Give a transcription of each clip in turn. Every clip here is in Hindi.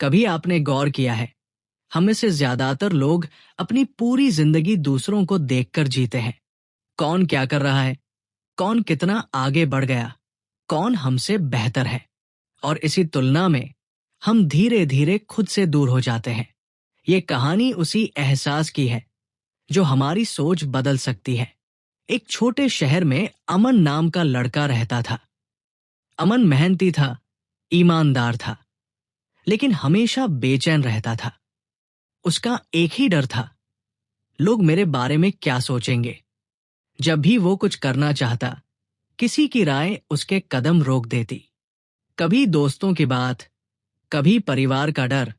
कभी आपने गौर किया है, हम में से ज्यादातर लोग अपनी पूरी जिंदगी दूसरों को देखकर जीते हैं। कौन क्या कर रहा है, कौन कितना आगे बढ़ गया, कौन हमसे बेहतर है। और इसी तुलना में हम धीरे धीरे खुद से दूर हो जाते हैं। ये कहानी उसी एहसास की है जो हमारी सोच बदल सकती है। एक छोटे शहर में अमन नाम का लड़का रहता था। अमन मेहनती था, ईमानदार था, लेकिन हमेशा बेचैन रहता था। उसका एक ही डर था, लोग मेरे बारे में क्या सोचेंगे। जब भी वो कुछ करना चाहता, किसी की राय उसके कदम रोक देती। कभी दोस्तों की बात, कभी परिवार का डर,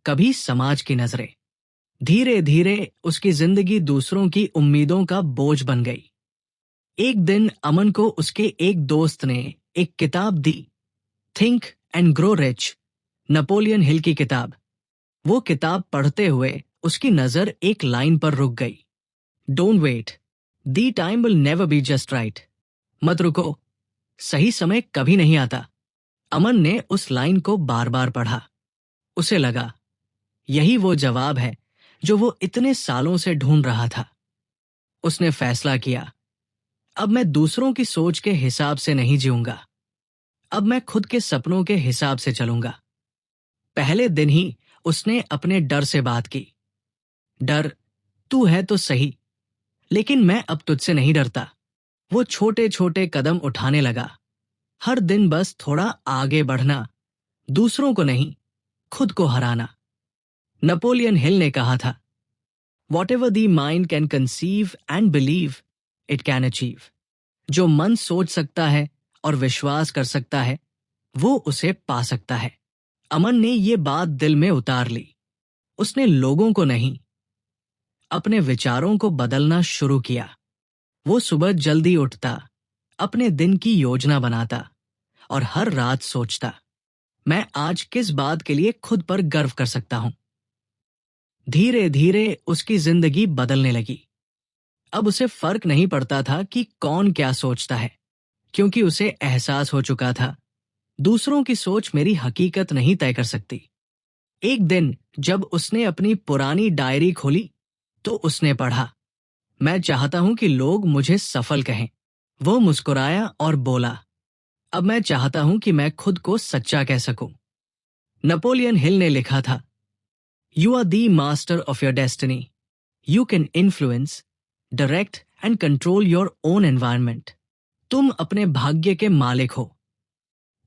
कभी समाज की नजरें। धीरे धीरे उसकी जिंदगी दूसरों की उम्मीदों का बोझ बन गई। एक दिन अमन को उसके एक दोस्त ने एक किताब दी, think and grow rich, Napoleon Hill की किताब। वो किताब पढ़ते हुए उसकी नजर एक लाइन पर रुक गई। Don't wait, the time will never be just right. मत रुको, सही समय कभी नहीं आता। अमन ने उस लाइन को बार बार पढ़ा। उसे लगा, यही वो जवाब है जो वो इतने सालों से ढूंढ रहा था। उसने फैसला किया, अब मैं दूसरों की सोच के हिसाब से नहीं जीऊंगा। अब मैं खुद के सपनों के हिसाब से चलूंगा। पहले दिन ही उसने अपने डर से बात की। डर, तू है तो सही, लेकिन मैं अब तुझसे नहीं डरता। वो छोटे छोटे कदम उठाने लगा। हर दिन बस थोड़ा आगे बढ़ना, दूसरों को नहीं, खुद को हराना। नेपोलियन हिल ने कहा था, what ever the mind can conceive and believe, it can achieve. जो मन सोच सकता है और विश्वास कर सकता है, वो उसे पा सकता है। अमन ने ये बात दिल में उतार ली। उसने लोगों को नहीं, अपने विचारों को बदलना शुरू किया। वो सुबह जल्दी उठता, अपने दिन की योजना बनाता और हर रात सोचता, मैं आज किस बात के लिए खुद पर गर्व कर सकता हूं। धीरे धीरे उसकी जिंदगी बदलने लगी। अब उसे फर्क नहीं पड़ता था कि कौन क्या सोचता है, क्योंकि उसे एहसास हो चुका था, दूसरों की सोच मेरी हकीकत नहीं तय कर सकती। एक दिन जब उसने अपनी पुरानी डायरी खोली तो उसने पढ़ा, मैं चाहता हूं कि लोग मुझे सफल कहें। वो मुस्कुराया और बोला, अब मैं चाहता हूं कि मैं खुद को सच्चा कह सकूं। नेपोलियन हिल ने लिखा था, you are the master of your destiny, you can influence, direct and control your own environment. तुम अपने भाग्य के मालिक हो,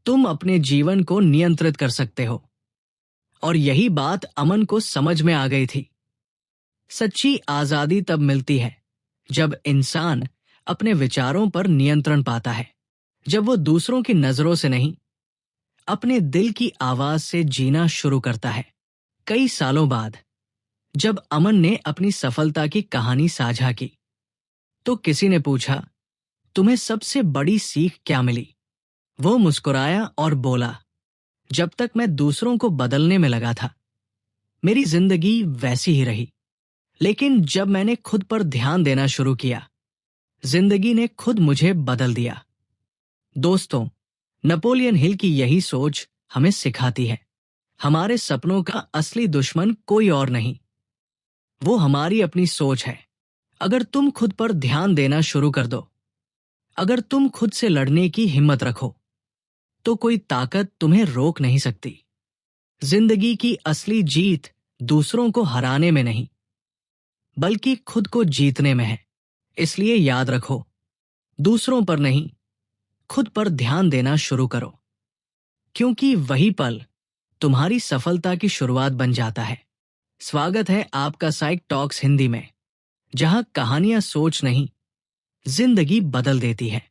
तुम अपने जीवन को नियंत्रित कर सकते हो। और यही बात अमन को समझ में आ गई थी। सच्ची आजादी तब मिलती है जब इंसान अपने विचारों पर नियंत्रण पाता है, जब वो दूसरों की नजरों से नहीं, अपने दिल की आवाज से जीना शुरू करता है। कई सालों बाद जब अमन ने अपनी सफलता की कहानी साझा की तो किसी ने पूछा, तुम्हें सबसे बड़ी सीख क्या मिली? वो मुस्कुराया और बोला, जब तक मैं दूसरों को बदलने में लगा था, मेरी जिंदगी वैसी ही रही। लेकिन जब मैंने खुद पर ध्यान देना शुरू किया, जिंदगी ने खुद मुझे बदल दिया। दोस्तों, नेपोलियन हिल की यही सोच हमें सिखाती है, हमारे सपनों का असली दुश्मन कोई और नहीं, वो हमारी अपनी सोच है। अगर तुम खुद पर ध्यान देना शुरू कर दो, अगर तुम खुद से लड़ने की हिम्मत रखो, तो कोई ताकत तुम्हें रोक नहीं सकती। जिंदगी की असली जीत दूसरों को हराने में नहीं, बल्कि खुद को जीतने में है। इसलिए याद रखो, दूसरों पर नहीं, खुद पर ध्यान देना शुरू करो, क्योंकि वही पल तुम्हारी सफलता की शुरुआत बन जाता है। स्वागत है आपका साइक टॉक्स हिंदी में, जहां कहानियां सोच नहीं, जिंदगी बदल देती है।